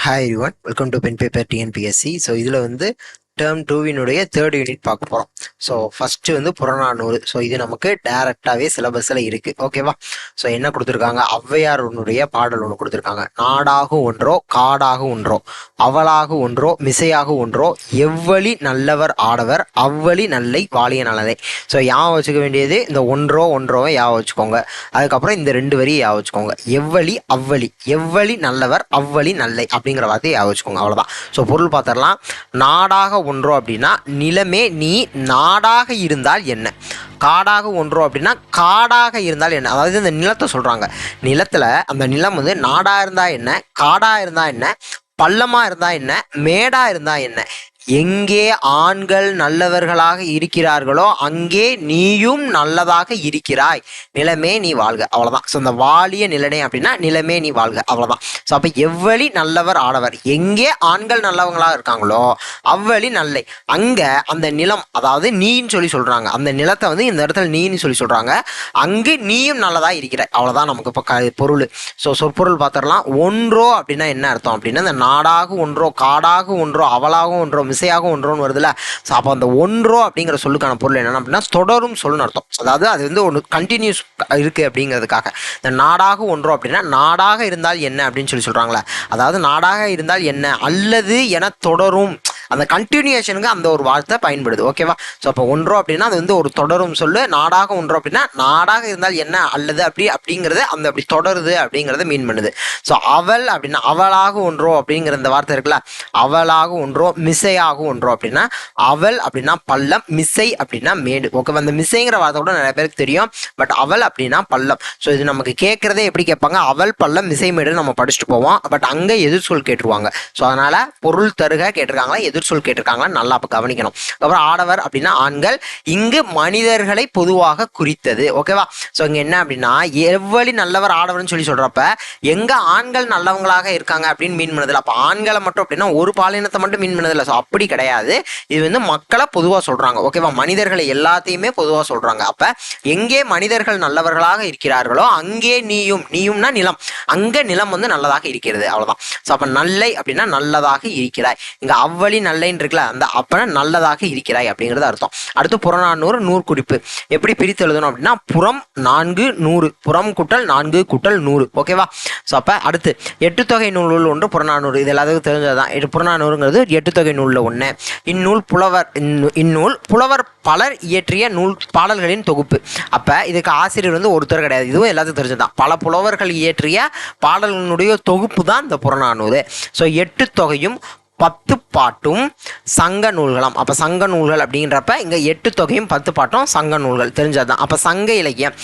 Hi everyone, welcome to pen paper TNPSC. So இதில் வந்து term டூவினுடைய third unit பார்க்க போகிறோம். ஸோ ஃபஸ்ட்டு வந்து புறநானூறு. ஸோ இது நமக்கு டைரக்டாகவே சிலபஸில் இருக்குது, ஓகேவா? ஸோ என்ன கொடுத்துருக்காங்க, ஔவையாருடைய பாடல் ஒன்று கொடுத்துருக்காங்க. நாடாக ஒன்றோ காடாக ஒன்றோ அவளாக ஒன்றோ மிசையாக ஒன்றோ எவ்வளி நல்லவர் ஆடவர் அவ்வளி நல்லை வாழிய நலனை. ஸோ ஞாபகம் வச்சுக்க வேண்டியது இந்த ஒன்றோவை ஞாபகம் வச்சுக்கோங்க. அதுக்கப்புறம் இந்த ரெண்டு வரியை ஞாபகம் வச்சுக்கோங்க. எவ்வளி அவ்வளி, எவ்வளி நல்லவர் அவ்வளி நல்லை அப்படிங்கிற வார்த்தையை ஞாபகம் வச்சுக்கோங்க, அவ்வளோதான். ஸோ பொருள் பார்த்துடலாம். நாடாக ஒன்றோ அப்படின்னா நிலமே நீ நாடாக இருந்தால் என்ன, காடாக ஒன்றோ அப்படின்னா காடாக இருந்தால் என்ன. அதாவது இந்த நிலத்தை சொல்றாங்க. நிலத்துல அந்த நிலம் வந்து நாடா இருந்தா என்ன, காடா இருந்தா என்ன, பள்ளமா இருந்தா என்ன, மேடா இருந்தா என்ன. எங்கே ஆண்கள் நல்லவர்களாக இருக்கிறார்களோ அங்கே நீயும் நல்லதாக இருக்கிறாய், நிலமே நீ வாழ்க, அவ்வளவுதான். ஸோ இந்த வாழிய நிலனே அப்படின்னா நிலமே நீ வாழ்க, அவ்வளவுதான். ஸோ அப்ப எவ்வளி நல்லவர் ஆடவர், எங்கே ஆண்கள் நல்லவங்களாக இருக்காங்களோ அவ்வளி நல்லை. அங்க அந்த நிலம், அதாவது நீன்னு சொல்லி சொல்றாங்க, அந்த நிலத்தை வந்து இந்த இடத்துல நீன்னு சொல்லி சொல்றாங்க, அங்கு நீயும் நல்லதா இருக்கிறாய், அவ்வளவுதான் நமக்கு இப்போ பொருள். ஸோ சொற்பொருள் பார்த்துடலாம். ஒன்றோ அப்படின்னா என்ன அர்த்தம் அப்படின்னா, இந்த நாடாக ஒன்றோ காடாக ஒன்றோ அவளாக ஒன்றோ மிசையாக ஒன்றோன்னு வருதுல்ல. ஸோ அப்போ அந்த ஒன்றோ அப்படிங்கிற சொல்லுக்கான பொருள் என்னன்னா அப்படின்னா தொடரும் சொல்லுன்னு அர்த்தம். அதாவது அது வந்து ஒன்று கண்டினியூஸ் இருக்கு அப்படிங்கிறதுக்காக. இந்த நாடாக ஒன்றோ அப்படின்னா நாடாக இருந்தால் என்ன அப்படின்னு சொல்லி சொல்றாங்களே, அதாவது நாடாக இருந்தால் என்ன அல்லது என தொடரும், அந்த கண்டினியூஷனுக்கு அந்த ஒரு வார்த்தை பயன்படுது, ஓகேவா? ஸோ அப்போ ஒன்றோ அப்படின்னா அது வந்து ஒரு தொடரும் சொல்லு. நாடாக ஒன்றோ அப்படின்னா நாடாக இருந்தால் என்ன அல்லது அப்படிங்கிறது அந்த அப்படி தொடருது அப்படிங்கிறத மீன் பண்ணுது. ஸோ அவள் அப்படின்னா அவளாக ஒன்றோ அப்படிங்கிற இந்த வார்த்தை இருக்குல்ல, அவளாக ஒன்றோ மிசையாக ஒன்றோ அப்படின்னா அவள் அப்படின்னா பள்ளம், மிசை அப்படின்னா மேடு, ஓகேவா? அந்த மிசைங்கிற வார்த்தை கூட நிறைய பேருக்கு தெரியும், பட் அவள் அப்படின்னா பள்ளம். ஸோ இது நமக்கு கேட்கறதே எப்படி கேட்பாங்க, அவள் பள்ளம் மிசை மேடு நம்ம படிச்சுட்டு போவோம், பட் அங்கே எதிர்சொல் கேட்டுருவாங்க. ஸோ அதனால பொருள் தருக கேட்டிருக்காங்களா எதிர்சொல் கேட்டிருக்காங்களா நல்லா கவனிக்கணும். அப்புறம் ஆடவர் அப்படின்னா ஆண்கள், இங்கு மனிதர்களை பொதுவாக குறித்தது, ஓகேவா? ஸோ இங்க என்ன அப்படின்னா எவ்வளி நல்லவர் ஆடவர்னு சொல்லி சொல்றப்ப எங்க ஆண்கள் நல்லவங்களாக இருக்காங்க அப்படின்னு மீன் பண்ணதில்லை. அப்ப ஆண்களை மட்டும் அப்படின்னா ஒரு பாலினத்தை மட்டும் மீன் பண்ணதில்லை. ஸோ அப்படி கிடையாது, இது வந்து மக்களை பொதுவாக சொல்றாங்க, ஓகேவா? மனிதர்களை எல்லாத்தையுமே பொதுவாக சொல்றாங்க. அப்ப எங்கே மனிதர்கள் நல்லவர்களாக இருக்கிறார்களோ அங்கே நீயும், நீயும்னா நிலம், அங்க நிலம் வந்து நல்லதாக இருக்கிறது, அவ்வளவுதான். ஸோ அப்ப நல்லை அப்படின்னா நல்லதாக இருக்கிறாய். இங்க அவ்வளி நல்லைன்னு இருக்குல்ல, அந்த அப்ப நல்லதாக இருக்கிறாய் அப்படிங்கிறது அர்த்தம். அடுத்து புறநானூறு நூற்குறிப்பு எப்படி பிரித்து எழுதணும் அப்படின்னா புறம் 4 100, புறம் கூட்டல் 4 கூட்டல் 100, ஓகேவா? ஸோ அப்ப அடுத்து எட்டு தொகை நூல் ஒன்று புறநானூறு. இது எல்லாத்துக்கும் தெரிஞ்சதுதான். புறநானூறுங்கிறது எட்டு தொகை நூல்ல ஒண்ணு. இந்நூல் புலவர் பலர் இயற்றிய நூல் பாடல்களின் தொகுப்பு. அப்ப இதுக்கு ஆசிரியர் வந்து ஒருத்தர் கிடையாது, இதுவும் எல்லாத்துக்கும் தெரிஞ்சதுதான். பல புலவர்கள் இயற்றிய பாடல்களுடைய தொகுப்பு தான் இந்த புறநானூறு. ஸோ எட்டு தொகையும் 10 பாட்டும் சங்க நூல்களாம். அப்ப சங்க நூல்கள் அப்படின்றப்ப இங்க 8 தொகையும் 10 பாட்டும் சங்க நூல்கள் தெரிஞ்சதுதான். அப்ப சங்க இலக்கியம்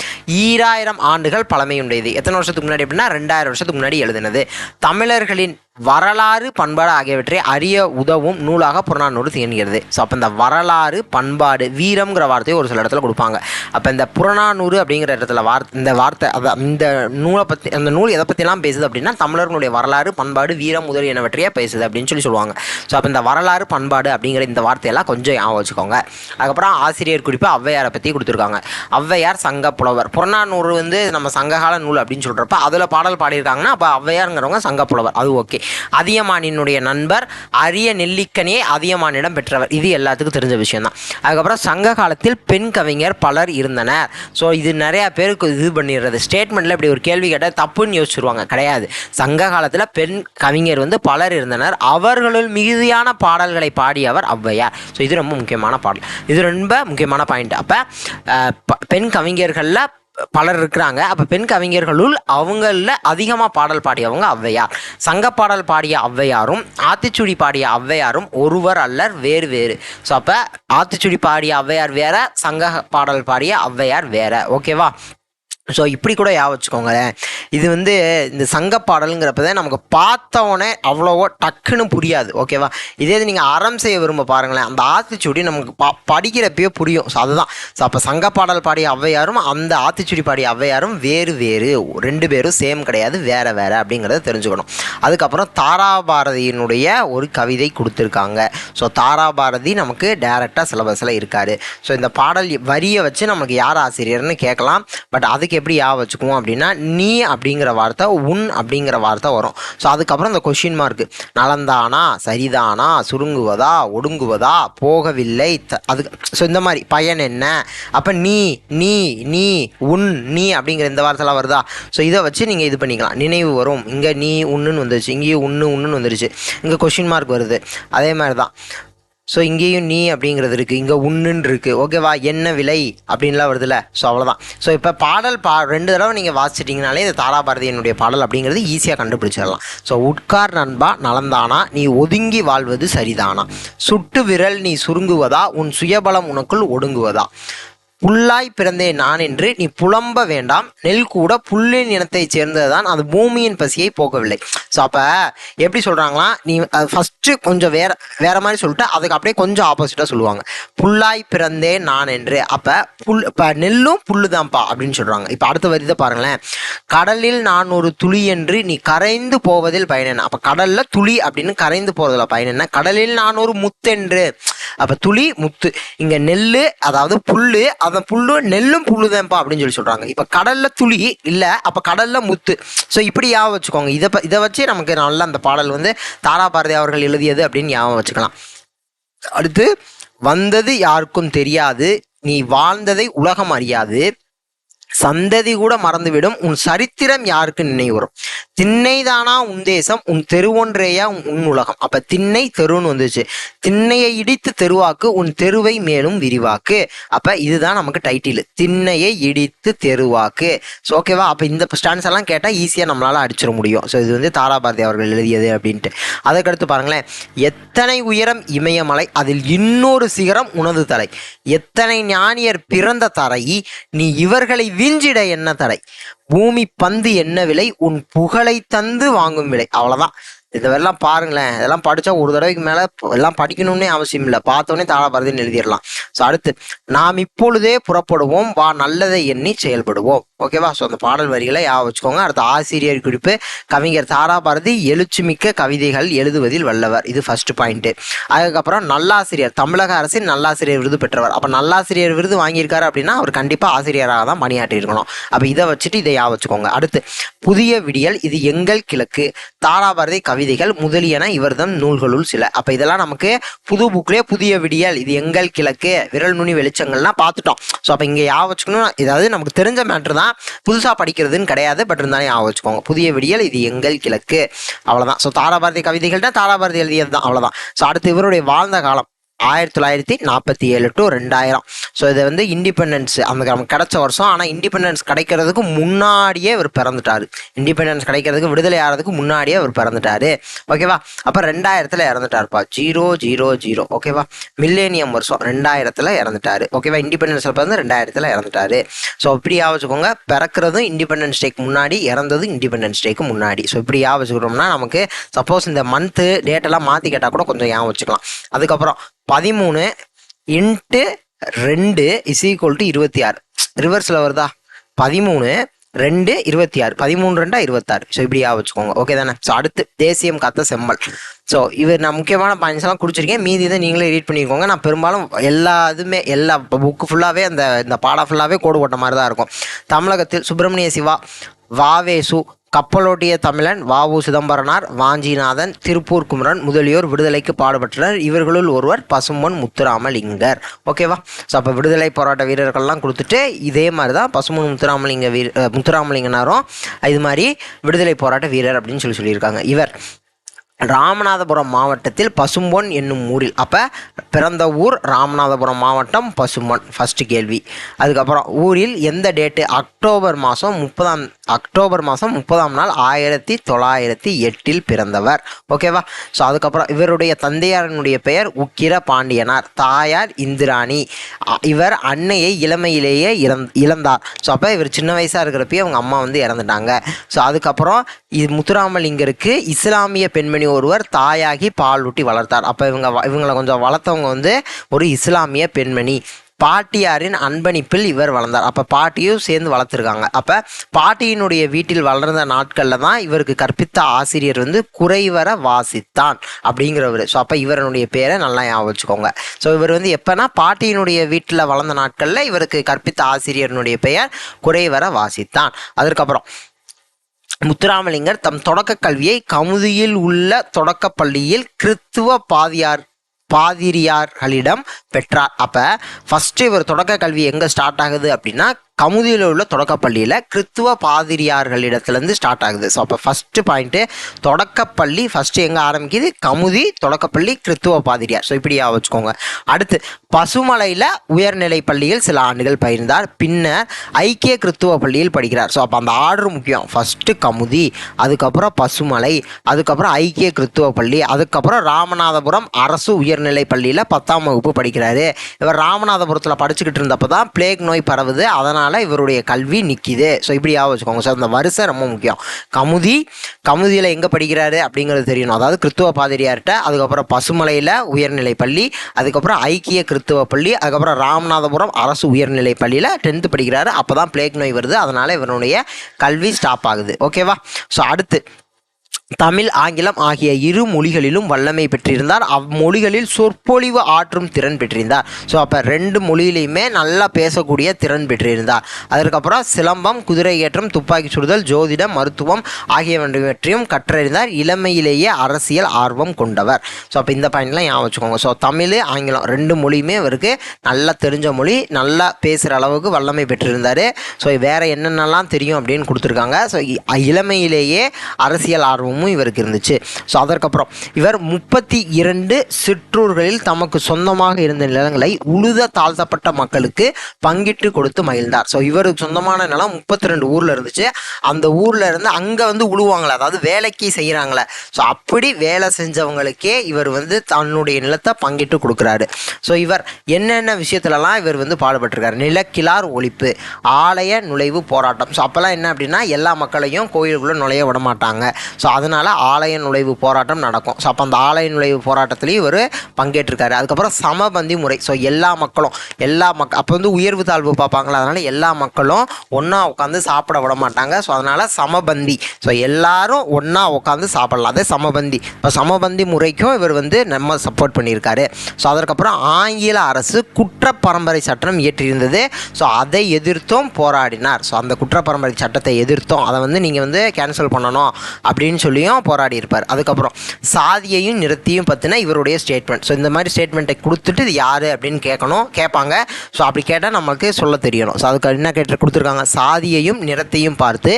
2000 ஆண்டுகள் பழமையுடையது. எத்தனை வருஷத்துக்கு முன்னாடி அப்படின்னா 2000 வருஷத்துக்கு முன்னாடி எழுதினது. தமிழர்களின் வரலாறு பண்பாடு ஆகியவற்றை அறிய உதவும் நூலாக புறநானூறு திகழ்கிறது. ஸோ அப்போ இந்த வரலாறு பண்பாடு வீரம்ங்கிற வார்த்தையை ஒரு சில இடத்துல கொடுப்பாங்க. அப்போ இந்த புறநானூறு அப்படிங்கிற இடத்துல இந்த வார்த்தை இந்த நூலை பற்றி, அந்த நூல் எதை பற்றிலாம் பேசுது அப்படின்னா தமிழர்களுடைய வரலாறு பண்பாடு வீரம் முதலியனவற்றையே பேசுது அப்படின்னு சொல்லி சொல்லுவாங்க. ஸோ அப்போ இந்த வரலாறு பண்பாடு அப்படிங்கிற இந்த வார்த்தையெல்லாம் கொஞ்சம் ஞாபகம் வச்சுக்கோங்க. அதுக்கப்புறம் ஆசிரியர் குறிப்பு ஔவையாரை பற்றி கொடுத்துருக்காங்க. ஔவையார் சங்க புலவர். புறநானூறு வந்து நம்ம சங்ககால நூல் அப்படின்னு சொல்கிறப்ப அதில் பாடல் பாடியிருக்காங்கன்னா அப்போ ஔவையாருங்கிறவங்க சங்க புலவர், அது ஓகே. அதியமானினுடைய நண்பர் அரிய நெல்லிக்கனியை அதியமானிடம் பெற்றவர், இது எல்லாத்துக்கும் தெரிஞ்ச விஷயம் தான். அதுக்கப்புறம் சங்க காலத்தில் பெண் கவிஞர் பலர் இருந்தனர். ஸோ இது நிறைய பேருக்கு இது பண்ணிடுறது. ஸ்டேட்மெண்ட்ல இப்படி ஒரு கேள்வி கேட்டால் தப்புன்னு யோசிச்சிருவாங்க, கிடையாது. சங்க காலத்தில் பெண் கவிஞர் வந்து பலர் இருந்தனர், அவர்களுள் மிகுதியான பாடல்களை பாடியவர் ஔவையார். ஸோ இது ரொம்ப முக்கியமான பாடல், இது ரொம்ப முக்கியமான பாயிண்ட். அப்போ பெண் கவிஞர்களில் பலர் இருக்கிறாங்க. அப்ப பெண் கவிஞர்களுள் அவங்கள அதிகமா பாடல் பாடியவங்க ஔவையார். சங்க பாடல் பாடிய ஔவையாரும் ஆத்திச்சூடி பாடிய ஔவையாரும் ஒருவர் அல்லர், வேறு வேறு. ஸோ அப்ப ஆத்திச்சூடி பாடிய ஔவையார் வேற, சங்க பாடல் பாடிய ஔவையார் வேற, ஓகேவா? ஸோ இப்படி கூட யா வச்சுக்கோங்களேன். இது வந்து இந்த சங்க பாடலுங்கிறப்பதான் நமக்கு பார்த்தவொடனே அவ்வளோவோ டக்குன்னு புரியாது, ஓகேவா? இதே இது நீங்கள் அறம் செய்ய விரும்ப பாருங்களேன், அந்த ஆத்திச்சூடி நமக்கு படிக்கிறப்பயே புரியும். ஸோ அதுதான். ஸோ அப்போ சங்க பாடல் பாடிய ஔவையாரும் அந்த ஆத்திச்சூடி பாடிய ஔவையாரும் வேறு வேறு, ரெண்டு பேரும் சேம் கிடையாது, வேற வேற அப்படிங்கிறத தெரிஞ்சுக்கணும். அதுக்கப்புறம் தாராபாரதியினுடைய ஒரு கவிதை கொடுத்துருக்காங்க. ஸோ தாராபாரதி நமக்கு டைரெக்டாக சிலபஸில் இருக்காரு. ஸோ இந்த பாடல் வரியை வச்சு நமக்கு யார் ஆசிரியர்னு கேட்கலாம், பட் அதுக்கு இதுக்கு எப்படி வச்சுக்குவோம் அப்படின்னா நீ அப்படிங்கிற வார்த்தை உன் அப்படிங்கிற வார்த்தை வரும். ஸோ அதுக்கப்புறம் இந்த கொஷின் மார்க் நலந்தானா சரிதானா சுருங்குவதா ஒடுங்குவதா போகவில்லை அதுக்கு ஸோ இந்த மாதிரி பயன் என்ன அப்போ நீ நீ நீ உன் நீ அப்படிங்கிற இந்த வார்த்தைலாம் வருதா. ஸோ இதை வச்சு நீங்கள் இது பண்ணிக்கலாம், நினைவு வரும். இங்கே நீ உன்னுன்னு வந்துருச்சு, இங்கேயும் உன்னுன்னு வந்துருச்சு, இங்கே கொஷின் மார்க் வருது. அதே மாதிரி தான் ஸோ இங்கேயும் நீ அப்படிங்கிறது இருக்குது, இங்கே உன்னுன்னு இருக்குது. ஓகேவா, என்ன விலை அப்படின்லாம் வருதுல்ல. ஸோ அவ்வளோதான். ஸோ இப்போ பாடல் 2 தடவை நீங்கள் வாசிச்சிட்டிங்கனாலே இது தாராபாரதியினுடைய பாடல் அப்படிங்கிறது ஈஸியாக கண்டுபிடிச்சிடலாம். ஸோ உட்கார் நண்பா நலந்தானா நீ ஒதுங்கி வாழ்வது சரிதானா, சுட்டு விரல் நீ சுருங்குவதா உன் சுயபலம் உனக்குள் ஒடுங்குவதா, புல்லாய் பிறந்தேன் நான் என்று நீ புலம்ப வேண்டாம் நெல் கூட புல்லின் இனத்தை சேர்ந்ததுதான் அது பூமியின் பசியை போகவில்லை. ஸோ அப்போ எப்படி சொல்கிறாங்களா, நீ ஃபஸ்ட்டு கொஞ்சம் வேற மாதிரி சொல்லிட்டு அதுக்கு அப்படியே கொஞ்சம் ஆப்போசிட்டாக சொல்லுவாங்க. புல்லாய் பிறந்தேன் நான் என்று, அப்போ இப்போ நெல்லும் புல்லு தான்ப்பா அப்படின்னு சொல்கிறாங்க. இப்போ அடுத்த வரிதை பாருங்களேன், கடலில் நான் ஒரு துளி என்று நீ கரைந்து போவதில் பயன் என்ன. அப்போ கடலில் துளி அப்படின்னு கரைந்து போகிறதுல பயன் என்ன. கடலில் நான் ஒரு முத்தென்று, அப்போ துளி முத்து, இங்கே நெல் அதாவது புல்லு, அந்த புல்லு நெல்லும் புல்லுதான்ப்பா அப்படின்னு சொல்றாங்க. இப்ப கடல்ல துளி இல்ல, அப்ப கடல்ல முத்து. ஸோ இப்படி ஞாபகம் வச்சுக்கோங்க. இதை வச்சு நமக்கு நல்லா அந்த பாடல் வந்து தாராபாரதி அவர்கள் எழுதியது அப்படின்னு ஞாபகம் வச்சுக்கலாம். அடுத்து, வந்தது யாருக்கும் தெரியாது நீ வாழ்ந்ததை உலகம் அறியாது சந்ததி கூட மறந்துவிடும் உன் சரித்திரம் யாருக்கு நினைவு வரும், திண்ணைதானா உன் தேசம் உன் தெருவொன்றேயா உன் உலகம். அப்ப திண்ணை தெருன்னு வந்துச்சு, திண்ணையை இடித்து தெருவாக்கு உன் தெருவை மேலும் விரிவாக்கு. அப்ப இதுதான் நமக்கு டைட்டில், திண்ணையை இடித்து தெருவாக்கு. ஸோ ஓகேவா, அப்ப இந்த ஸ்டான்ஸ் எல்லாம் கேட்டா ஈஸியா நம்மளால அடிச்சிட முடியும். ஸோ இது வந்து தாராபாரதி அவர்கள் எழுதியது அப்படின்ட்டு. அதுக்கடுத்து பாருங்களேன், எத்தனை உயரம் இமயமலை அதில் இன்னொரு சிகரம் உனது தலை, எத்தனை ஞானியர் பிறந்த தரை நீ இவர்களை விஞ்சிட என்ன தடை, பூமி பந்து என்ன விலை உன் புகழை தந்து வாங்கும் விலை. அவ்வளவுதான். இதெல்லாம் பாருங்களேன், இதெல்லாம் படிச்சா ஒரு தடவைக்கு மேல எல்லாம் படிக்கணும்னே அவசியம் இல்லை, பார்த்தோன்னே தாராபாரதின்னு எழுதிடலாம். ஸோ அடுத்து, நாம் இப்பொழுதே புறப்படுவோம் வா நல்லதை எண்ணி செயல்படுவோம். ஓகேவா, ஸோ அந்த பாடல் வரிகளை வச்சுக்கோங்க. அடுத்து, ஆசிரியர் குறிப்பு, கவிஞர் தாராபாரதி எழுச்சிமிக்க கவிதைகள் எழுதுவதில் வல்லவர், இது ஃபர்ஸ்ட் பாயிண்ட். அதுக்கப்புறம் நல்லாசிரியர், தமிழக அரசின் நல்லாசிரியர் விருது பெற்றவர். அப்போ நல்லாசிரியர் விருது வாங்கியிருக்காரு அப்படின்னா அவர் கண்டிப்பாக ஆசிரியராக தான் பணியாற்றி இருக்கணும். அப்போ இதை வச்சுட்டு இதை வச்சுக்கோங்க. அடுத்து, புதிய விடியல் இது எங்கள் கிழக்கு, தாராபாரதி கவிதைகள் முதலியன இவர்தம் நூல்களுள் சில. அப்ப இதெல்லாம் நமக்கு புது புக்லயே புதிய விடியல் இது எங்கள் கிழக்கு விரல் நுனி வெளிச்சங்கள்லாம் பார்த்துட்டோம். ஸோ அப்ப இங்க வச்சுக்கணும், இதாவது நமக்கு தெரிஞ்ச மேட்ரு தான், புதுசா படிக்கிறதுன்னு கிடையாது. பட் இருந்தாலும் வச்சுக்கோங்க, புதிய விடியல் இது எங்கள் கிழக்கு, அவ்வளவுதான். ஸோ தாராபாரதி கவிதைகள் தான், தாராபாரதி எழுதியது தான், அவ்வளவுதான். ஸோ அடுத்து, இவருடைய வாழ்ந்த காலம் 1947 to 2000. ஸோ இது வந்து இண்டிபெண்டன்ஸ் அந்த நமக்கு கிடைச்ச வருஷம். ஆனால் இண்டிபெண்டன்ஸ் கிடைக்கிறதுக்கு முன்னாடியே அவர் பிறந்துட்டாரு, இண்டிபெண்டன்ஸ் கிடைக்கிறதுக்கு விடுதலை ஆகிறதுக்கு முன்னாடியே அவர் பிறந்துட்டாரு. ஓகேவா, அப்போ 2000 இறந்துட்டாருப்பா, 000. ஓகேவா, மில்லேனியம் வருஷம் 2000 இறந்துட்டாரு. ஓகேவா, இண்டிபெண்டன்ஸ் பிறந்து 2000 இறந்துட்டாரு. ஸோ இப்படி வச்சுக்கோங்க, பிறக்கிறதும் இண்டிபெண்டன்ஸ் டேக்கு முன்னாடி, இறந்தது இண்டிபெண்டன்ஸ் டேக்கு முன்னாடி. ஸோ இப்படி வச்சுக்கிட்டோம்னா நமக்கு சப்போஸ் இந்த மந்த்து டேட்டெல்லாம் மாற்றி கேட்டால் கூட கொஞ்சம் வச்சுக்கலாம். அதுக்கப்புறம் 13 × 2 = 26, ரிவர்ஸில் வருதா, 13 2 26, 13 2 26. ஸோ இப்படி வச்சுக்கோங்க. ஓகே தானே. ஸோ அடுத்து, தேசியம் காத்த செம்மல். ஸோ இவர் நான் முக்கியமான பாயிண்ட்ஸ் எல்லாம் குறிச்சிருக்கேன், மீதி இதை நீங்களே ரீட் பண்ணிக்கோங்க. நான் பெரும்பாலும் எல்லா புக்கு ஃபுல்லாகவே இந்த பாடம் ஃபுல்லாகவே கோடு போட்ட மாதிரி தான் இருக்கும். தமிழகத்தில் சுப்பிரமணிய சிவா, வாவேசு, கப்பலோட்டிய தமிழன், வ.உ. சிதம்பரனார், வாஞ்சிநாதன், திருப்பூர் குமரன் முதலியோர் விடுதலைக்கு பாடுபட்டனர். இவர்களுள் ஒருவர் பசும்பொன் முத்துராமலிங்கர். ஓகேவா, ஸோ அப்போ விடுதலை போராட்ட வீரர்கள்லாம் கொடுத்துட்டு இதே மாதிரி தான் பசும்பொன் முத்துராமலிங்கனாரும் இது மாதிரி விடுதலை போராட்ட வீரர் அப்படின்னு சொல்லியிருக்காங்க. இவர் ராமநாதபுரம் மாவட்டத்தில் பசும்பொன் என்னும் ஊரில், அப்போ பிறந்த ஊர் ராமநாதபுரம் மாவட்டம், பசும்பொன் ஃபர்ஸ்ட் கேள்வி. அதுக்கப்புறம் ஊரில் எந்த டேட்டு, அக்டோபர் மாதம் 30 நாள் 1908 பிறந்தவர். ஓகேவா, ஸோ அதுக்கப்புறம் இவருடைய தந்தையாரனுடைய பெயர் உக்கிர பாண்டியனார், தாயார் இந்திராணி. இவர் அன்னையை இளமையிலேயே இழந்தார். ஸோ அப்போ இவர் சின்ன வயசாக இருக்கிறப்பயே அவங்க அம்மா வந்து இறந்துட்டாங்க. ஸோ அதுக்கப்புறம் முத்துராமலிங்கருக்கு இஸ்லாமிய பெண்மணி ஒருவர் தாயாகி பால் ஊட்டி வளர்த்தார். அப்போ இவங்களை கொஞ்சம் வளர்த்தவங்க வந்து ஒரு இஸ்லாமிய பெண்மணி. பாட்டியாரின் அன்பளிப்பில் இவர் வளர்ந்தார். அப்போ பாட்டியும் சேர்ந்து வளர்த்துருக்காங்க. அப்போ பாட்டியினுடைய வீட்டில் வளர்ந்த நாட்களில் தான் இவருக்கு கற்பித்த ஆசிரியர் வந்து குறைவர வாசித்தான் அப்படிங்கிறவர். ஸோ அப்போ இவருடைய பேரை நல்லா ஞாபகம் வச்சுக்கோங்க. ஸோ இவர் வந்து எப்போனா பாட்டியினுடைய வீட்டில் வளர்ந்த நாட்களில் இவருக்கு கற்பித்த ஆசிரியனுடைய பெயர் குறைவர வாசித்தான். அதற்கப்புறம் முத்துராமலிங்கர் தம் தொடக்க கல்வியை கமுதியில் உள்ள தொடக்க பள்ளியில் கிறித்துவ பாதிரியார்களிடம் பெற்றார். அப்போ ஃபஸ்ட்டு இவர் தொடக்க கல்வி எங்கே ஸ்டார்ட் ஆகுது அப்படின்னா கமுதியில் உள்ள தொடக்கப்பள்ளியில் கிறித்துவ பாதிரியார்களிடத்துலேருந்து ஸ்டார்ட் ஆகுது. ஸோ அப்போ ஃபஸ்ட்டு பாயிண்ட்டு தொடக்கப்பள்ளி ஃபஸ்ட்டு எங்கே ஆரம்பிக்குது? கமுதி, தொடக்கப்பள்ளி, கிறித்துவ பாதிரியார். ஸோ இப்படியா வச்சுக்கோங்க. அடுத்து பசுமலையில் உயர்நிலை பள்ளியில் சில ஆண்டுகள் பயிர்ந்தார். பின்னர் ஐக்கிய கிறித்துவ பள்ளியில் படிக்கிறார். ஸோ அப்போ அந்த ஆர்டர் முக்கியம். ஃபஸ்ட்டு கமுதி, அதுக்கப்புறம் பசுமலை, அதுக்கப்புறம் ஐக்கிய கிறித்துவ பள்ளி, அதுக்கப்புறம் ராமநாதபுரம் அரசு உயர்நிலை பள்ளியில் 10ஆம் வகுப்பு படிக்கிறாரு. இவர் ராமநாதபுரத்தில் படிச்சுக்கிட்டு இருந்தப்போ தான் பிளேக் நோய் பரவுது. அதனால் இவருடைய கல்வி நிற்கிது. ஸோ இப்படியா வச்சுக்கோங்க. ஸோ அந்த வரிசை ரொம்ப முக்கியம். கமுதியில் எங்கே படிக்கிறாரு அப்படிங்கிறது தெரியணும். அதாவது கிறித்துவ பாதிரியார்கிட்ட, அதுக்கப்புறம் பசுமலையில் உயர்நிலை பள்ளி, அதுக்கப்புறம் ஐக்கிய கிறித்துவ பள்ளி, அதுக்கப்புறம் ராமநாதபுரம் அரசு உயர்நிலை பள்ளியில் 10th படிக்கிறாரு. அப்போ தான் பிளேக் நோய் வருது. அதனால் இவருடைய கல்வி ஸ்டாப் ஆகுது. ஓகேவா? ஸோ அடுத்து தமிழ், ஆங்கிலம் ஆகிய இரு மொழிகளிலும் வல்லமை பெற்றிருந்தார். அம்மொழிகளில் சொற்பொழிவு ஆற்றும் திறன் பெற்றிருந்தார். ஸோ அப்போ 2 மொழியிலையுமே நல்லா பேசக்கூடிய திறன் பெற்றிருந்தார். அதற்கப்புறம் சிலம்பம், குதிரை ஏற்றம், துப்பாக்கி சுடுதல், ஜோதிடம், மருத்துவம் ஆகியவற்றையும் கற்றறிந்தார். இளமையிலேயே அரசியல் ஆர்வம் கொண்டவர். ஸோ அப்போ இந்த பாயிண்ட்லாம் ஞாபகம் வச்சுக்கோங்க. ஸோ தமிழ், ஆங்கிலம் 2 மொழியுமே இவருக்கு நல்லா தெரிஞ்ச மொழி, நல்லா பேசுகிற அளவுக்கு வல்லமை பெற்றிருந்தார். ஸோ வேறு என்னென்னலாம் தெரியும் அப்படின்னு கொடுத்துருக்காங்க. ஸோ இளமையிலேயே அரசியல் ஆர்வம் இவருக்கு இருந்துச்சு. ஸோ அதற்கப்புறம் இவர் 32 சிற்றூர்களில் தமக்கு சொந்தமாக இருந்த நிலங்களை உழுத தாழ்த்தப்பட்ட மக்களுக்கு பங்கிட்டு கொடுத்து மகிழ்ந்தார். ஸோ இவருக்கு சொந்தமான நிலம் 32 ஊரில் இருந்துச்சு. அந்த ஊரில் இருந்து அங்கே வந்து உழுவாங்களே, அதாவது வேலைக்கு செய்கிறாங்களே, ஸோ அப்படி வேலை செஞ்சவங்களுக்கே இவர் வந்து தன்னுடைய நிலத்தை பங்கிட்டு கொடுக்குறாரு. ஸோ இவர் என்னென்ன விஷயத்துலலாம் இவர் வந்து பாடுபட்டிருக்காரு? நிலக்கிழார் ஒழிப்பு, ஆலய நுழைவு போராட்டம். ஸோ அப்போல்லாம் என்ன அப்படின்னா எல்லா மக்களையும் கோயிலுக்குள்ளே நுழைய விட மாட்டாங்க. ஸோ அதனால் ஆலய நுழைவு போராட்டம் நடக்கும். ஸோ அப்போ அந்த ஆலய நுழைவு போராட்டத்திலையும் இவர் பங்கேற்றிருக்காரு. அதுக்கப்புறம் சமபந்தி முறை. ஸோ எல்லா மக்களும் அப்போ வந்து உயர்வு தாழ்வு பார்ப்பாங்களா, அதனால் எல்லா மக்களும் ஒன்றா உட்காந்து சாப்பிட விட மாட்டாங்க. ஸோ அதனால் சமபந்தி. ஸோ எல்லாரும் ஒன்றா உட்காந்து சாப்பிடலாம். அதே சமபந்தி. இப்போ சமபந்தி முறைக்கும் இவர் வந்து நம்ம சப்போர்ட் பண்ணியிருக்காரு. ஸோ அதற்கப்புறம் ஆங்கில அரசு குற்ற பரம்பரை சட்டம் இயற்றியிருந்தது. ஸோ அதை எதிர்த்தும் போராடினார். ஸோ அந்த குற்ற பரம்பரை சட்டத்தை எதிர்த்தும் அதை வந்து நீங்கள் வந்து கேன்சல் பண்ணணும் அப்படின்னு சொல்லியும் போராடி இருப்பார். அதுக்கப்புறம் சாதியையும் நிறத்தையும் பற்றின இவருடைய ஸ்டேட்மெண்ட். ஸோ இந்த மாதிரி ஸ்டேட்மெண்ட்டை கொடுத்துட்டு இது யார் அப்படின்னு கேட்பாங்க. ஸோ அப்படி கேட்டால் நமக்கு சொல்ல தெரியணும். ஸோ அதுக்கு என்ன கொடுத்துருக்காங்க? சாதியையும் நிறத்தையும் பார்த்து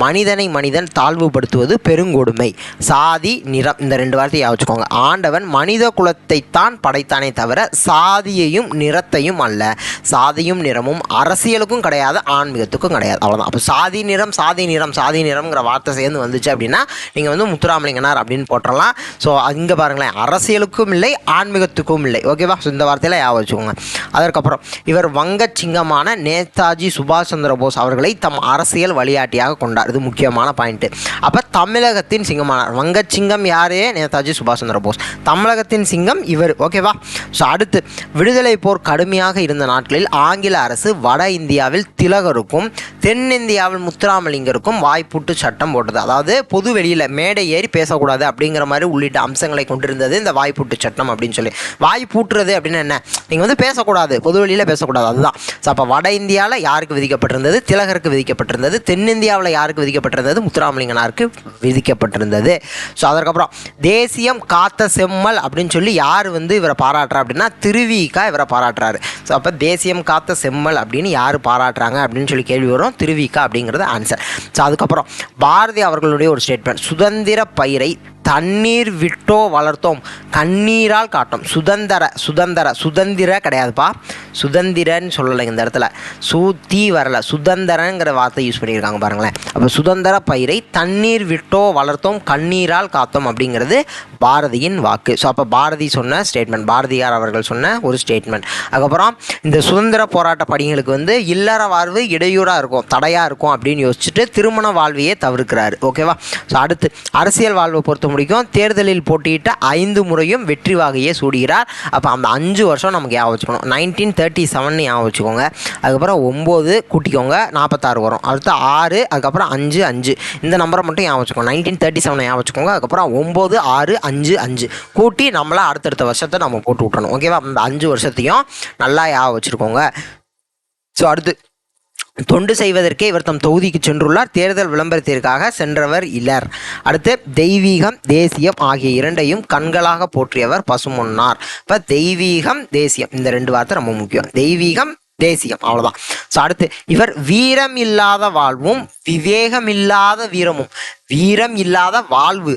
மனிதன் தாழ்வுபடுத்துவது பெருங்கொடுமை. சாதி, நிறம், இந்த 2 வார்த்தையை வச்சுக்கோங்க. ஆண்டவன் மனித குலத்தைத்தான் படைத்தானே தவிர சாதியையும் நிறத்தையும் அல்ல. சாதியும் நிறமும் அரசியலுக்கும் கிடையாது, ஆன்மீகத்துக்கும் கிடையாது. அவ்வளோதான். அப்போ சாதி நிறம்ங்கிற வார்த்தை சேர்ந்து வந்துச்சு அப்படின்னா நீங்கள் வந்து முத்துராமலிங்கனார் அப்படின்னு போட்டுடலாம். ஸோ இங்கே பாருங்களேன், அரசியலுக்கும் இல்லை, ஆன்மீகத்துக்கும் இல்லை. ஓகேவா? ஸோ இந்த வார்த்தையில் ஞாபகம் வச்சுக்கோங்க. அதற்கப்புறம் இவர் வங்கச்சிங்கமான நேதாஜி சுபாஷ் சந்திர போஸ் அவர்களை தம் அரசியல் வழிகாட்டியாக கொண்டார். இது முக்கியமான பாயிண்ட்டு. அப்போ தமிழகத்தின் சிங்கமானார். வங்கச்சிங்கம் யாரு? நேதாஜி சுபாஷ் சந்திர போஸ். தமிழகத்தின் சிங்கம் இவர். ஓகேவா? ஸோ அடுத்து விடுதலை போர் கடுமையாக இருந்த நாட்களில் ஆங்கில அரசு வட இந்தியாவில் திலகருக்கும் தென்னிந்தியாவில் முத்துராமலிங்கருக்கும் வாய்ப்பூட்டு சட்டம் போட்டது. அதாவது பொது வெளியில் மேடை ஏறி பேசக்கூடாது அப்படிங்கிற மாதிரி உள்ளிட்ட அம்சங்களை கொண்டிருந்தது இந்த வாய்ப்பூட்டு சட்டம் அப்படின்னு சொல்லி. வாய்ப்பூட்டுறது அப்படின்னு என்ன? நீங்கள் வந்து பேசக்கூடாது, பொது வெளியில் பேசக்கூடாது, அதுதான். ஸோ அப்போ வட இந்தியாவில் யாருக்கு விதிக்கப்பட்டிருந்தது? திலகருக்கு விதிக்கப்பட்டிருந்தது. தென்னிந்தியாவில் யாருக்கு விதிக்கப்பட்டிருந்தது? முத்துராமலிங்கனாருக்கு விதிக்கப்பட்டிருந்தது. ஸோ அதற்கப்புறம் தேசியம் காத்த செம்மல் அப்படின்னு சொல்லி யார் வந்து இவரை பாராட்டுறா அப்படின்னா திருவிக்கா இவரை பாராட்டுறாரு. ஸோ அப்போ தேசியம் காத்த செம்மல் அப்படின்னு யார் பாராட்டுறாங்க அப்படின்னு சொல்லி கேள்வி வரும். திருவிக்கா அப்படிங்கிறது ஆன்சர். ஸோ அதுக்கப்புறம் பாரதி அவர்களுடைய ஒரு ஸ்டேட்மெண்ட், சுதந்திர பயிரை தண்ணீர் விட்டோ வளர்த்தோம், கண்ணீரால் காட்டும். சுதந்திர கிடையாதுப்பா, சுதந்திரன்னு சொல்லலை இந்த இடத்துல, சூத்தி வரல, சுதந்திரங்கிற வார்த்தை யூஸ் பண்ணியிருக்காங்க பாருங்களேன். அப்போ சுதந்திர பயிரை தண்ணீர் விட்டோ வளர்த்தோம், கண்ணீரால் காத்தோம் அப்படிங்கிறது பாரதியின் வாக்கு. ஸோ அப்போ பாரதி சொன்ன ஸ்டேட்மெண்ட், பாரதியார் அவர்கள் சொன்ன ஒரு ஸ்டேட்மெண்ட். அதுக்கப்புறம் இந்த சுதந்திர போராட்ட பணிகளுக்கு வந்து இல்லற வாழ்வு இடையூறாக இருக்கும், தடையாக இருக்கும் அப்படின்னு யோசிச்சுட்டு திருமண வாழ்வையே தவிர்க்கிறாரு. ஓகேவா? ஸோ அடுத்து அரசியல் வாழ்வை பொறுத்த வருஷம் முடிக்கும். தேர்தலில் போட்டியிட்ட 5 முறையும் வெற்றி வாகையே சூடுகிறார். அப்போ அந்த 5 வருஷம் நமக்கு ஞாபகம் வச்சுக்கணும். 1937 ஞாபகம் வச்சுக்கோங்க. அதுக்கப்புறம் 9 கூட்டிக்கோங்க, 46 வரும். அடுத்து 6, அதுக்கப்புறம் 5 5 இந்த நம்பரை மட்டும் ஞாபகம் வச்சுக்கோங்க. 1937 ஞாபகம் வச்சுக்கோங்க. அதுக்கப்புறம் 9 6 5 5 கூட்டி நம்மளா அடுத்தடுத்த வருஷத்தை நம்ம போட்டு விட்டணும். ஓகேவா? அந்த 5 வருஷத்தையும் நல்லா ஞாபகம் வச்சுருக்கோங்க. ஸோ அடுத்து தொண்டு செய்வதற்கே இவர் தம் தொகுதிக்கு சென்றுள்ளார். தேர்தல் விளம்பரத்திற்காக சென்றவர் இலர். அடுத்து தெய்வீகம் தேசியம் ஆகிய இரண்டையும் கண்களாக போற்றியவர் பசுமொன்னார். இப்போ தெய்வீகம் தேசியம் இந்த 2 வார்த்தை ரொம்ப முக்கியம். தெய்வீகம் தேசியம், அவ்வளவுதான். ஸோ அடுத்து இவர் வீரம் இல்லாத வாழ்வும் விவேகம் இல்லாத வீரமும், வீரம் இல்லாத வாழ்வு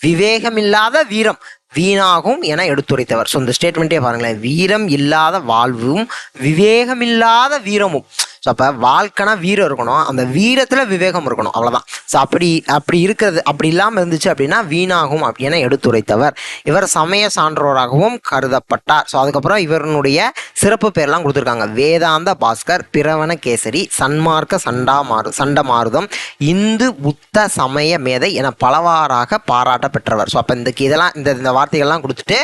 விவேகம் இல்லாத வீரம் வீணாகும் என எடுத்துரைத்தவர். ஸோ இந்த ஸ்டேட்மெண்ட்டே பாருங்களேன், வீரம் இல்லாத வாழ்வும் விவேகம் இல்லாத வீரமும். ஸோ அப்போ வாழ்க்கைனா வீரம் இருக்கணும், அந்த வீரத்தில் விவேகம் இருக்கணும், அவ்வளோதான். ஸோ அப்படி இருக்கிறது, அப்படி இல்லாமல் இருந்துச்சு அப்படின்னா வீணாகும் அப்படின்னு எடுத்துரைத்தவர். இவர் சமய சான்றோராகவும் கருதப்பட்டார். ஸோ அதுக்கப்புறம் இவருடைய சிறப்பு பேர்லாம் கொடுத்துருக்காங்க. வேதாந்த பாஸ்கர், பிரவண கேசரி, சன்மார்க்க சண்டமாருதம், இந்து புத்த சமய மேதை என பலவாறாக பாராட்ட பெற்றவர். ஸோ அப்போ இதெல்லாம் இந்த வார்த்தைகள்லாம் கொடுத்துட்டு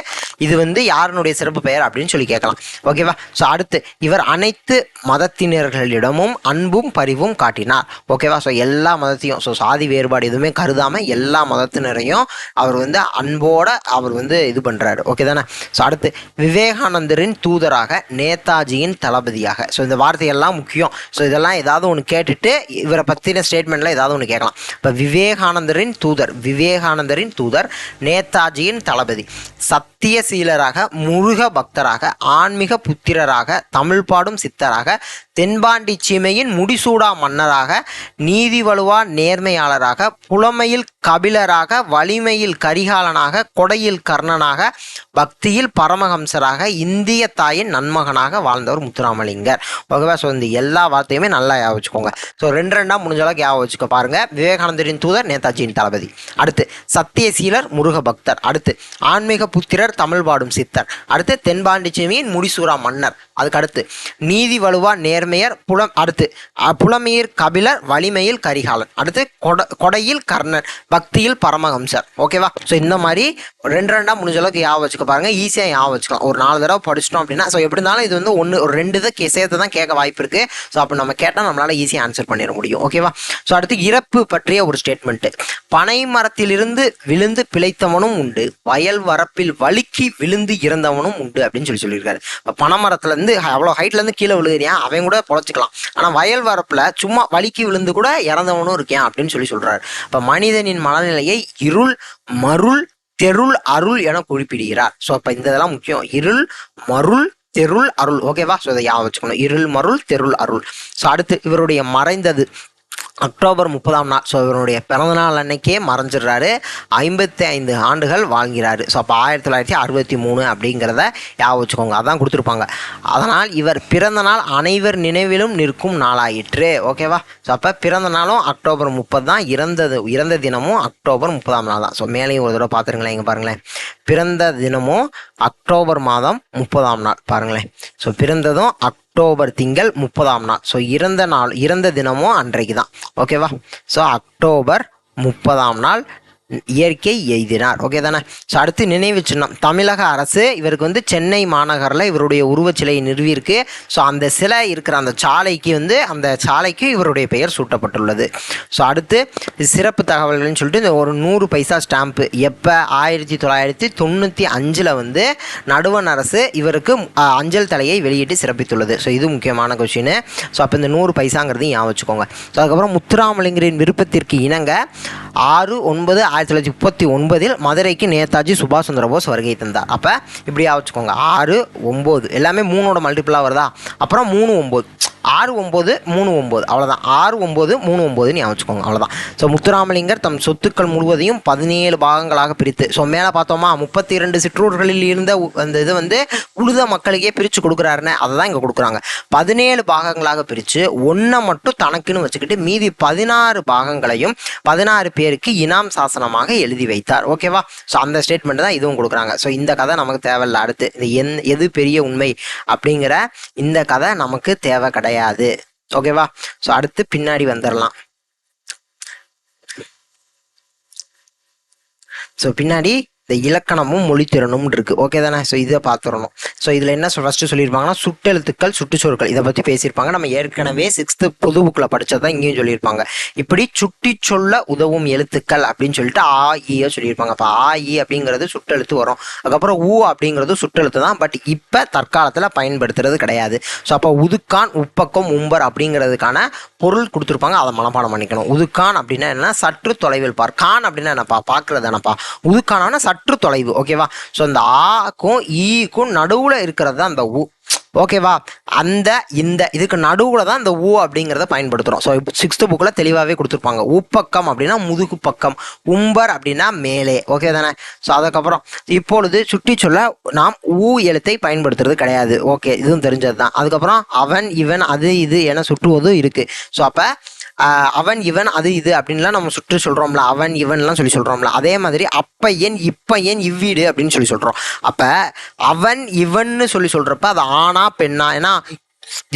இது வந்து யாருடைய சிறப்பு பெயர் அப்படின்னு சொல்லி கேட்கலாம். ஓகேவா? ஸோ அடுத்து இவர் அனைத்து மதத்தினர்களிடமும் அன்பும் பரிவும் காட்டினார். ஓகேவா? ஸோ எல்லா மதத்தையும், ஸோ சாதி வேறுபாடு எதுவுமே கருதாமல் எல்லா மதத்தினரையும் அவர் வந்து அன்போட அவர் வந்து இது பண்ணுறாரு. ஓகே தானே? ஸோ அடுத்து விவேகானந்தரின் தூதராக, நேதாஜியின் தளபதியாக. ஸோ இந்த வார்த்தையெல்லாம் முக்கியம். ஸோ இதெல்லாம் ஏதாவது ஒன்று கேட்டுட்டு இவரை பற்றின ஸ்டேட்மெண்ட்டில் ஏதாவது ஒன்று கேட்கலாம். இப்போ விவேகானந்தரின் தூதர், நேதாஜியின் தளபதி, சத்தியசீலராக, முருக பக்தராக, ஆன்மீக புத்திரராக, தமிழ் பாடும் சித்தராக, தென்பாண்டி சீமையின் முடிசூடா மன்னராக, நீதி வலுவா நேர்மையாளராக, புலமையில் கபிலராக, வலிமையில் கரிகாலனாக, கொடையில் கர்ணனாக, பக்தியில் பரமஹம்சராக, இந்திய தாயின் நன்மகனாக வாழ்ந்தவர் முத்துராமலிங்கர். ஓகேவா? ஸோ இந்த எல்லா வார்த்தையுமே நல்லா ஞாபகம் வச்சுக்கோங்க. ஸோ 2 முடிஞ்ச அளவுக்கு ஞாபகம் வச்சுக்க பாருங்க. விவேகானந்தரின் தூதர், நேதாஜியின் தளபதி. அடுத்து சத்தியசீலர், முருக பக்தர். அடுத்து ஆன்மீக புத்திரர், தமிழ் பாடும் சித்தர். அடுத்து தென்பாண்டி சீமையின் முடிசூரா மன்னர். அதுக்கு அடுத்து நீதி வலுவா நேர்மையர், அடுத்து புலமையில் கபிலர், வலிமையில் கரிகாலன். அடுத்து கொடையில் கர்ணன், பக்தியில் பரமஹம்சர். ஓகேவா? ஸோ இந்த மாதிரி 2 முடிஞ்ச அளவுக்கு ஞாபகம் வச்சுக்க பாருங்க. ஈஸியாக ஞாபகம் வச்சுக்கலாம். ஒரு 4 தடவை படிச்சிட்டோம் அப்படின்னா, ஸோ எப்படி இருந்தாலும் இது வந்து ஒரு 2 இதை சேர்த்து தான் கேட்க வாய்ப்பு இருக்கு. ஸோ அப்போ நம்ம கேட்டால் நம்மளால ஈஸியாக ஆன்சர் பண்ணிட முடியும். ஓகேவா? ஸோ அடுத்து இறப்பு பற்றிய ஒரு ஸ்டேட்மெண்ட். பனை மரத்திலிருந்து விழுந்து பிழைத்தவனும் உண்டு, வயல் வரப்பில் வழுக்கி விழுந்து இறந்தவனும் உண்டு அப்படின்னு சொல்லியிருக்காரு. பனைமரத்துல இருந்து அவ்வளோ ஹைட்ல இருந்து கீழே விழுகிறியா அவன் கூட பொழைச்சிக்கலாம், ஆனா வயல் வரப்புல சும்மா வலிக்கு விழுந்து கூட இறந்தவனும் இருக்கான் அப்படின்னு சொல்றாரு. இப்ப மனிதனின் மனநிலையை இருள், மருள், தெருள், அருள் என குறிப்பிடுகிறார். ஸோ அப்ப இந்த இதெல்லாம் முக்கியம். இருள், மருள், தெருள், அருள். ஓகேவா? ஸோ இதை ஞாபகம் வச்சுக்கணும். இருள், மருள், தெருள், அருள். ஸோ அடுத்து இவருடைய மறைந்தது அக்டோபர் 30ஆம் நாள். ஸோ இவருடைய பிறந்தநாள் அன்னைக்கே மறைஞ்சிடுறாரு. 55 ஆண்டுகள் வாழ்கிறாரு. ஸோ அப்போ 1963 அப்படிங்கிறத ஞாபகம் வச்சுக்கோங்க. அதான் கொடுத்துருப்பாங்க. அதனால் இவர் பிறந்த நாள் அனைவர் நினைவிலும் நிற்கும் நாளாயிற்று. ஓகேவா? ஸோ அப்போ பிறந்த நாளும் அக்டோபர் 30 தான், இறந்த தினமும் அக்டோபர் 30ஆம் நாள் தான். ஸோ மேலேயும் ஒரு தடவை பார்த்துருங்களேன். இங்கே பாருங்களேன், பிறந்த தினமும் அக்டோபர் மாதம் 30ஆம் நாள். பாருங்களேன், ஸோ பிறந்ததும் அக்டோபர் திங்கள் 30ஆம் நாள். ஸோ இறந்த தினமும் அன்றைக்கு தான். ஓகேவா? ஸோ அக்டோபர் 30ஆம் நாள் இயற்கை எய்தினார். ஓகே தானே? ஸோ அடுத்து நினைவு சின்னம். தமிழக அரசு இவருக்கு வந்து சென்னை மாநகரில் இவருடைய உருவச்சிலையை நிறுவியிருக்கு. ஸோ அந்த சிலை இருக்கிற அந்த சாலைக்கு இவருடைய பெயர் சூட்டப்பட்டுள்ளது. ஸோ அடுத்து சிறப்பு தகவல்கள்னு சொல்லிட்டு இந்த ஒரு 100 பைசா ஸ்டாம்ப்பு எப்போ 1995 வந்து நடுவண் அரசு இவருக்கு அஞ்சல் தலையை வெளியிட்டு சிறப்பித்துள்ளது. ஸோ இது முக்கியமான கொஸ்டின். ஸோ அப்போ இந்த 100 பைசாங்கிறதையும் ஞாபகம் வச்சுக்கோங்க. ஸோ அதுக்கப்புறம் முத்துராமலிங்கரின் விருப்பத்திற்கு இணங்க 6/9/1939 மதுரைக்கு நேதாஜி சுபாஷ் சந்திர போஸ் வருகை தந்தார். அப்போ இப்படியா வச்சுக்கோங்க. 6/9 எல்லாமே 3ஓட மல்டிபிளாக வருதா? அப்புறம் 3/9 6/9/3/9 அவ்வளோதான். 6/9/3/9 ஞாபகம் வச்சுக்கோங்க. அவ்வளோதான். ஸோ முத்துராமலிங்கர் தம் சொத்துக்கள் முழுவதையும் 17 பாகங்களாக பிரித்து, ஸோ மேலே பார்த்தோமா 32 சிற்றூர்களில் இருந்த அந்த இது வந்து உழுத மக்களுக்கே பிரித்து கொடுக்குறாருன்னு, அதை தான் இங்கே கொடுக்குறாங்க. 17 பாகங்களாக பிரித்து 1 மட்டும் தனக்குன்னு வச்சுக்கிட்டு மீதி 16 பாகங்களையும் 16 பேருக்கு இனாம் சாசனமாக எழுதி வைத்தார். ஓகேவா? ஸோ அந்த ஸ்டேட்மெண்ட் தான் இதுவும் கொடுக்குறாங்க. ஸோ இந்த கதை நமக்கு தேவையில்லை. அடுத்து இது எது பெரிய உண்மை அப்படிங்கிற இந்த கதை நமக்கு தேவை கிடையாது. ஓகேவா? ஸோ அடுத்து பின்னாடி வந்துடலாம். ஸோ பின்னாடி இந்த இலக்கணமும் மொழித்திறனும் இருக்கு. ஓகே தானே? ஸோ இதை பார்த்துடணும். ஸோ இதில் என்ன ஃபர்ஸ்ட் சொல்லியிருப்பாங்கன்னா சுட்டெழுத்துக்கள் சுட்டுச்சொற்கள் இதை பற்றி பேசியிருப்பாங்க. நம்ம ஏற்கனவே 6th பொது புக்கில் படிச்சதான் இங்கேயும் சொல்லியிருப்பாங்க. இப்படி சுட்டி சொல்ல உதவும் எழுத்துக்கள் அப்படின்னு சொல்லிட்டு ஆ ஈயை சொல்லியிருப்பாங்க. அப்போ ஆ ஈ அப்படிங்கிறது சுட்டெழுத்து வரும். அதுக்கப்புறம் ஊ அப்படிங்கிறது சுட்டெழுத்து தான். பட் இப்போ தற்காலத்தில் பயன்படுத்துறது கிடையாது. ஸோ அப்போ உதுக்கான் உப்பக்கம் உம்பர் அப்படிங்கிறதுக்கான பொருள் கொடுத்துருப்பாங்க. அதை மனப்பாடம் பண்ணிக்கணும். உதுக்கான் அப்படின்னா என்ன? சற்று தொலைவில் பார். கான் அப்படின்னா என்னப்பா? பார்க்கறது என்னப்பா? உதுக்கான சற்று தொலைவு. ஓகேவா? ஸோ இந்த ஆக்கும் ஈக்கும் நடுவுல இருக்கிறது தான் அந்த ஊ. ஓகேவா? அந்த இந்த இதுக்கு நடுவுல தான் இந்த ஊ அப்படிங்கிறத பயன்படுத்துறோம். ஸோ 6th புக்கில் தெளிவாகவே கொடுத்துருப்பாங்க. உப்பக்கம் அப்படின்னா முதுகு பக்கம், உம்பர் அப்படின்னா மேலே. ஓகே தானே? ஸோ அதுக்கப்புறம் இப்பொழுது சுட்டி சொல்ல நாம் ஊ எழுத்தை பயன்படுத்துறது கிடையாது. ஓகே, இதுவும் தெரிஞ்சது தான். அதுக்கப்புறம் அவன் இவன் அது இது என சுட்டுவதும் இருக்கு. ஸோ அப்போ அவன் இவன் அது இது அப்படின்லாம் நம்ம சுற்றி சொல்றோம்ல, அவன் இவன்லாம் சொல்லி சொல்றோம்ல, அதே மாதிரி அப்பையன் இப்பையன் இவ்வீடு அப்படின்னு சொல்லி சொல்றோம். அப்ப அவன் இவன்னு சொல்லி சொல்றப்ப அது ஆணா பெண்ணா? ஏன்னா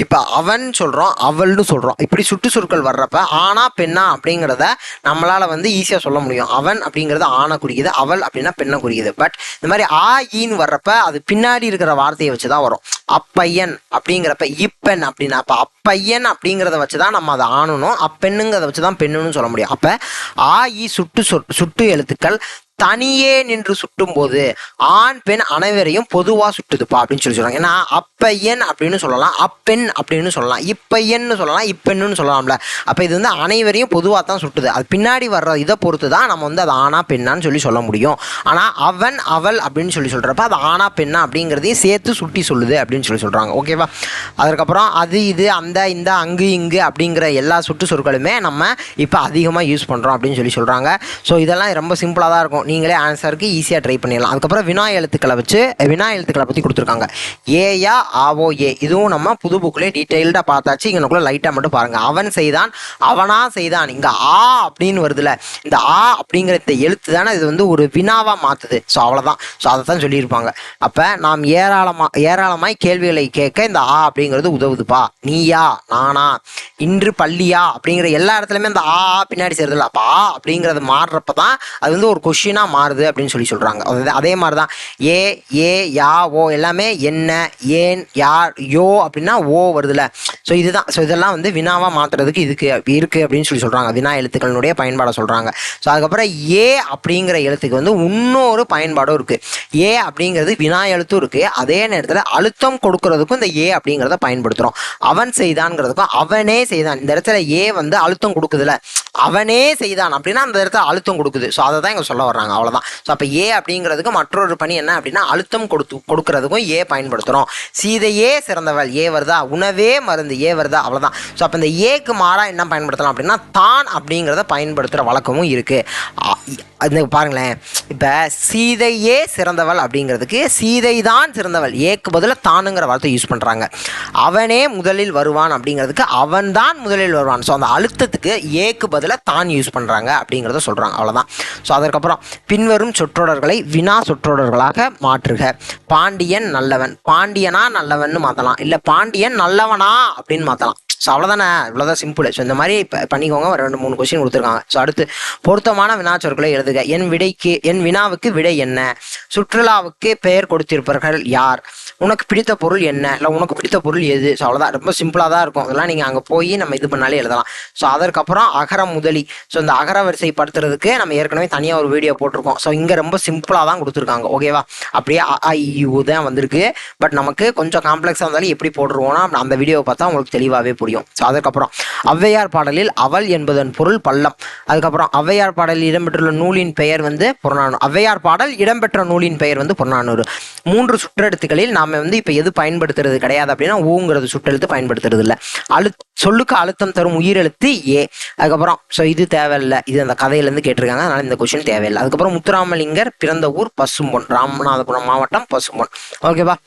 இப்ப அவன் சொல்றோம், அவள்னு சொல்றோம். இப்படி சுட்டு சொற்கள் வர்றப்ப ஆனா பெண்ணா அப்படிங்கிறத நம்மளால ஈஸியா சொல்ல முடியும். அவன் அப்படிங்கிறது ஆணை குறிக்குது, அவள் அப்படின்னா பெண்ணை குறிக்குது. பட் இந்த மாதிரி ஆ ஈன்னு வர்றப்ப அது பின்னாடி இருக்கிற வார்த்தையை வச்சுதான் வரும். அப்பையன் அப்படிங்கிறப்ப இப்பெண் அப்படின்னா அப்ப அப்பையன் அப்படிங்கிறத வச்சுதான் நம்ம அதை ஆணணும், அப்பெண்ணுங்கிறத வச்சுதான் பெண்ணுன்னு சொல்ல முடியும். அப்ப ஆ ஈ சுட்டு எழுத்துக்கள் தனியே நின்று சுட்டும் போது ஆண் பெண் அனைவரையும் பொதுவா சுட்டுதுப்பா அப்படின்னு சொல்லி சொல்றாங்க. ஏன்னா அப்பையன் அப்படின்னு சொல்லலாம், அப்பெண் அப்படின்னு சொல்லலாம், இப்பையன்னு சொல்லலாம், இப்பெண்ணுன்னு சொல்லலாம்ல. அப்ப இது அனைவரையும் பொதுவா தான் சுட்டுது. அது பின்னாடி வர்ற இதை பொறுத்து தான் நம்ம அது ஆணா பெண்ணான்னு சொல்லி சொல்ல முடியும். ஆனா அவன் அவள் அப்படின்னு சொல்லி சொல்றப்ப அது ஆணா பெண்ணா அப்படிங்கிறதையும் சேர்த்து சுட்டி சொல்லுது அப்படின்னு சொல்லி சொல்றாங்க. ஓகேவா? அதுக்கப்புறம் அது இது அந்த இந்த அங்கு இங்கு அப்படிங்கிற எல்லா சுட்டு சொற்களுமே நம்ம இப்போ அதிகமாக யூஸ் பண்றோம் அப்படின்னு சொல்லி சொல்றாங்க. ஸோ இதெல்லாம் ரொம்ப சிம்பிளாக தான் இருக்கும். நீங்களே ஆன்சருக்கு ஈஸியாக ட்ரை பண்ணிடலாம். அதுக்கப்புறம் வினா எழுத்துக்களை பற்றி கொடுத்துருக்காங்க. ஏயா ஆவோ ஏ, இதுவும் நம்ம புது புக்கிலே டீட்டெயில்டாக பார்த்தாச்சு. இங்கனுக்குள்ள லைட்டாக மட்டும் பாருங்க. அவன் செய்தான், அவனா செய்தான். இங்கே ஆ அப்படின்னு வருதுல, இந்த ஆ அப்படிங்கிற இந்த எழுத்து தானே இது ஒரு வினாவாக மாற்றுது. ஸோ அவ்வளோதான். ஸோ அதை தான் சொல்லியிருப்பாங்க. அப்போ நாம் ஏராளமாய் கேள்விகளை கேட்க இந்த ஆ அப்படிங்கிறது உதவுதுப்பா. நீயா நானா இன்று பள்ளியா அப்படிங்கிற எல்லா இடத்துலையுமே இந்த ஆ பின்னாடி சேருதுல்ல. அப்போ ஆ அப்படிங்கிறது மாறுறப்ப தான் அது ஒரு கொஷினா மாறுது அப்படின்னு சொல்லி சொல்றாங்க. அதே மாதிரிதான் ஏ ஏ யா ஓ எல்லாமே என்ன ஏன் யார் யோ அப்படின்னா ஓ வருதுல. ஸோ இதுதான். ஸோ இதெல்லாம் வினாவா மாத்துறதுக்கு இதுக்கு இருக்கு அப்படின்னு சொல்லி சொல்றாங்க. வினா எழுத்துக்களுடைய பயன்பாடை சொல்றாங்க. ஸோ அதுக்கப்புறம் ஏ அப்படிங்கிற எழுத்துக்கு இன்னொரு பயன்பாடும் இருக்கு. ஏ அப்படிங்கிறது வினா எழுத்தும் இருக்கு, அதே நேரத்தில் அழுத்தம் கொடுக்கறதுக்கும் இந்த ஏ அப்படிங்கிறத பயன்படுத்துறோம். அவன் செய்தான்ங்கிறதுக்கும் அவனே செய்தான். இந்த இடத்துல ஏ அழுத்தம் கொடுக்குதுல, அவனே செய்தான் அப்படின்னா அந்த இடத்துல அழுத்தம் கொடுக்குது. ஸோ அதை தான் இங்க சொல்ல வர்றாங்க. அவ்வளவுதான். ஸோ அப்போ ஏ அப்படிங்கிறதுக்கு மற்றொரு பணி என்ன அப்படின்னா அழுத்தம் கொடுக்கறதுக்கும் ஏ பயன்படுத்துறோம். சீதையே சிறந்தவள் ஏ வருதா, உணவே மருந்து ஏ வருதா, அவ்வளவுதான். ஸோ அப்போ இந்த ஏக்கு மாறா என்ன பயன்படுத்தலாம் அப்படின்னா தான் அப்படிங்கிறத பயன்படுத்துகிற வழக்கமும் இருக்கு. பாருங்களேன், இப்போ சீதையே சிறந்தவள் அப்படிங்கிறதுக்கு சீதை தான் சிறந்தவள், ஏக்கு பதிலாக தானுங்கிற வார்த்தை யூஸ் பண்ணுறாங்க. அவனே முதலில் வருவான் அப்படிங்கிறதுக்கு அவன் தான் முதலில் வருவான். ஸோ அந்த அழுத்தத்துக்கு ஏக்கு பதிலாக தான் யூஸ் பண்ணுறாங்க அப்படிங்கிறத சொல்கிறாங்க. அவ்வளோதான். ஸோ அதற்கப்புறம் பின்வரும் சொற்றொடர்களை வினா சொற்றொடர்களாக மாற்றுக. பாண்டியன் நல்லவன், பாண்டியனா நல்லவன் மாற்றலாம், இல்லை பாண்டியன் நல்லவனா அப்படின்னு மாற்றலாம். ஸோ அவ்வளோதானே, இவ்வளோதான் சிம்பிள். ஸோ இந்த மாதிரி பண்ணிக்கோங்க. 2-3 கொஸ்டின் கொடுத்துருக்காங்க. ஸோ அடுத்து பொருத்தமான வினாச்சொற்களை எழுதுக. என் வினாவுக்கு விடை என்ன? சுற்றுலாவுக்கு பெயர் கொடுத்திருப்பார்கள் யார்? உனக்கு பிடித்த பொருள் என்ன? இல்லை உனக்கு பிடித்த பொருள் எது? ஸோ அவ்வளோதான். ரொம்ப சிம்பிளாக தான் இருக்கும். அதெல்லாம் நீங்கள் அங்கே போய் நம்ம இது பண்ணாலே எழுதலாம். ஸோ அதற்கப்புறம் அகரம் முதலி. ஸோ இந்த அகர வரிசைப்படுத்துறதுக்கு நம்ம ஏற்கனவே தனியாக ஒரு வீடியோ போட்டிருக்கோம். ஸோ இங்கே ரொம்ப சிம்பிளாக தான் கொடுத்துருக்காங்க. ஓகேவா? அப்படியே ஐ தான் வந்திருக்கு. பட் நமக்கு கொஞ்சம் காம்ப்ளெக்ஸாக இருந்தாலும் எப்படி போட்டுருவோம்னா அந்த வீடியோவை பார்த்தா உங்களுக்கு தெளிவாகவே புரியும். ஸோ அதுக்கப்புறம் ஔவையார் பாடலில் அவள் என்பதன் பொருள் பள்ளம். அதுக்கப்புறம் ஔவையார் பாடலில் இடம்பெற்றுள்ள நூலின் பெயர் புறநானூறு. ஔவையார் பாடல் இடம்பெற்ற நூலின் பெயர் புறநானூறு. 3 சுற்றெழுத்துக்களில் நாம இப்ப எது பயன்படுத்துறது கிடையாது அப்படின்னா ஊங்கிறது சுற்றெழுத்து பயன்படுத்துறது இல்லை. சொல்லுக்கு அழுத்தம் தரும் உயிரெழுத்து ஏ. அதுக்கப்புறம் ஸோ இது தேவையில்லை, இது அந்த கதையிலேருந்து கேட்டிருக்காங்க, அதனால இந்த கொஸ்டின் தேவையில்லை. அதுக்கப்புறம் முத்துராமலிங்கர் பிறந்த ஊர் பசும்பொன், ராமநாதபுரம் மாவட்டம் பசும்பொன். ஓகேவா?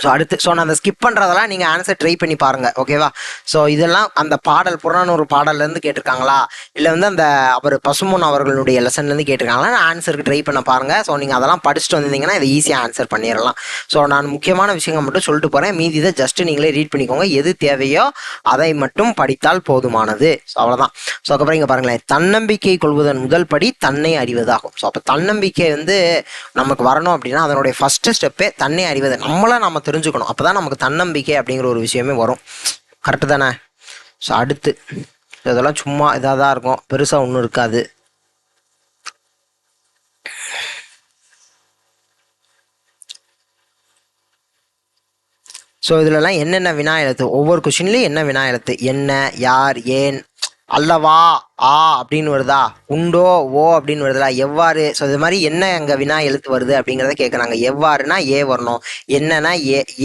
ஸோ அடுத்து ஸோ நான் அந்த ஸ்கிப் பண்ணுறதெல்லாம் நீங்கள் ஆன்சர் ட்ரை பண்ணி பாருங்கள், ஓகேவா? ஸோ இதெல்லாம் அந்த பாடல் புறநானூறு பாடல்லேருந்து கேட்டிருக்காங்களா, இல்லை வந்து அந்த அவர் பசும்பொன் அவர்களுடைய லெசன்லேருந்து கேட்டிருக்காங்களா, நான் ஆன்சருக்கு ட்ரை பண்ண பாருங்கள். ஸோ நீங்கள் அதெல்லாம் படிச்சுட்டு வந்தீங்கன்னா இதை ஈஸியாக ஆன்சர் பண்ணிடலாம். ஸோ நான் முக்கியமான விஷயங்கள் மட்டும் சொல்லிட்டு போகிறேன், மீதி இதை ஜஸ்ட்டு நீங்களே ரீட் பண்ணிக்கோங்க. எது தேவையோ அதை மட்டும் படித்தால் போதுமானது. ஸோ அவ்வளோதான். ஸோ அதுக்கப்புறம் இங்கே பாருங்களேன், தன்னம்பிக்கை கொள்வதன் முதல் படி தன்னை அறிவதாகும். ஸோ அப்போ தன்னம்பிக்கை வந்து நமக்கு வரணும் அப்படின்னா அதனுடைய ஃபஸ்ட்டு ஸ்டெப்பே தன்னை அறிவது, நம்மளை நம்ம தெரிஞ்சுக்கணும். அப்போ தான் நமக்கு தன்னம்பிக்கை அப்படிங்கிற ஒரு விஷயமே வரும். கரெக்டு தானே? ஸோ அடுத்து இதெல்லாம் சும்மா இதாக தான் இருக்கும், பெருசாக ஒன்றும் இருக்காது. ஸோ இதுலலாம் என்னென்ன வினா எழுத்து, ஒவ்வொரு கொஷின்லேயும் என்ன வினா எழுத்து, என்ன, யார், ஏன், அல்லவா, ஆ அப்படின்னு வருதா, உண்டோ, ஓ அப்படின்னு வருதா, எவ்வாறு. ஸோ இது மாதிரி என்ன அங்கே வினா எழுத்து வருது அப்படிங்கிறத கேட்குறாங்க. எவ்வாறுனா ஏ வரணும், என்னன்னா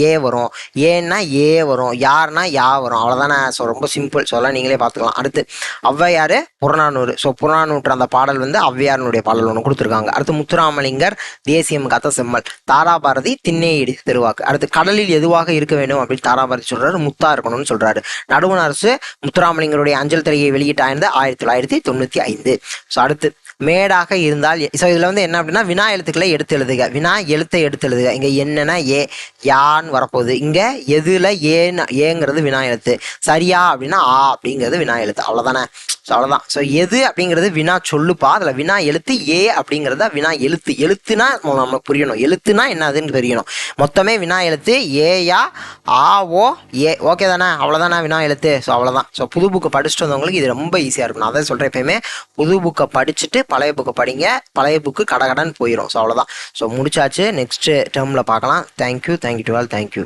ஏ வரும், ஏன்னா ஏ வரும், யாருன்னா யா வரும், அவ்வளோதானே. ஸோ ரொம்ப சிம்பிள். ஸோ அதெல்லாம் நீங்களே பார்த்துக்கலாம். அடுத்து ஔவையார் புறநானூறு. ஸோ புறநானூற்று அந்த பாடல் வந்து ஔவையாருடைய பாடல் ஒன்று கொடுத்துருக்காங்க. அடுத்து முத்துராமலிங்கர் தேசியம் கத்த செம்மல், தாராபாரதி திண்ணை இடித்து தெருவாக்கு. அடுத்து கடலில் எதுவாக இருக்க வேண்டும் அப்படின்னு தாராபாரதி சொல்றாரு, முத்தா இருக்கணும்னு சொல்றாரு. நடுவண் அரசு முத்துராமலிங்கருடைய அஞ்சல் திரையை வெளியிட்டாயிருந்த 1995. ஸோ அடுத்து மேடாக இருந்தால், ஸோ இதில் வந்து என்ன அப்படின்னா வினா எழுத்துக்களை எடுத்து எழுதுக, வினா எழுத்தை எடுத்து எழுதுக. இங்கே என்னன்னா ஏ, யான்னு வரப்போகுது. இங்கே எதில் ஏன்னு, ஏங்கிறது வினா எழுத்து, சரியா அப்படின்னா ஆ அப்படிங்கிறது வினா எழுத்து, அவ்வளோதானே. ஸோ அவ்வளோதான். ஸோ எது அப்படிங்கிறது வினா சொல்லுப்பா, அதில் வினா எழுத்து, ஏ அப்படிங்கிறத வினா எழுத்து. எழுத்துனா நமக்கு புரியணும், எழுத்துனா என்னதுன்னு தெரியணும். மொத்தமே வினா எழுத்து ஏயா ஆ ஓ ஏ, ஓகே தானே, அவ்வளோதானே வினா எழுத்து. ஸோ அவ்வளோதான். ஸோ புது புக்கை படிச்சுட்டு வந்தவங்களுக்கு இது ரொம்ப ஈஸியாக இருக்கும். நான் அதை சொல்கிறேன், எப்பயுமே புது புக்கை படிச்சுட்டு பழைய புக்கை படிங்க, பழைய புக்கு கடகடன்னு போயிடும். ஸோ அவ்வளோதான். ஸோ முடிச்சாச்சு, நெக்ஸ்ட் டேர்மில் பார்க்கலாம். Thank you to all, thank you.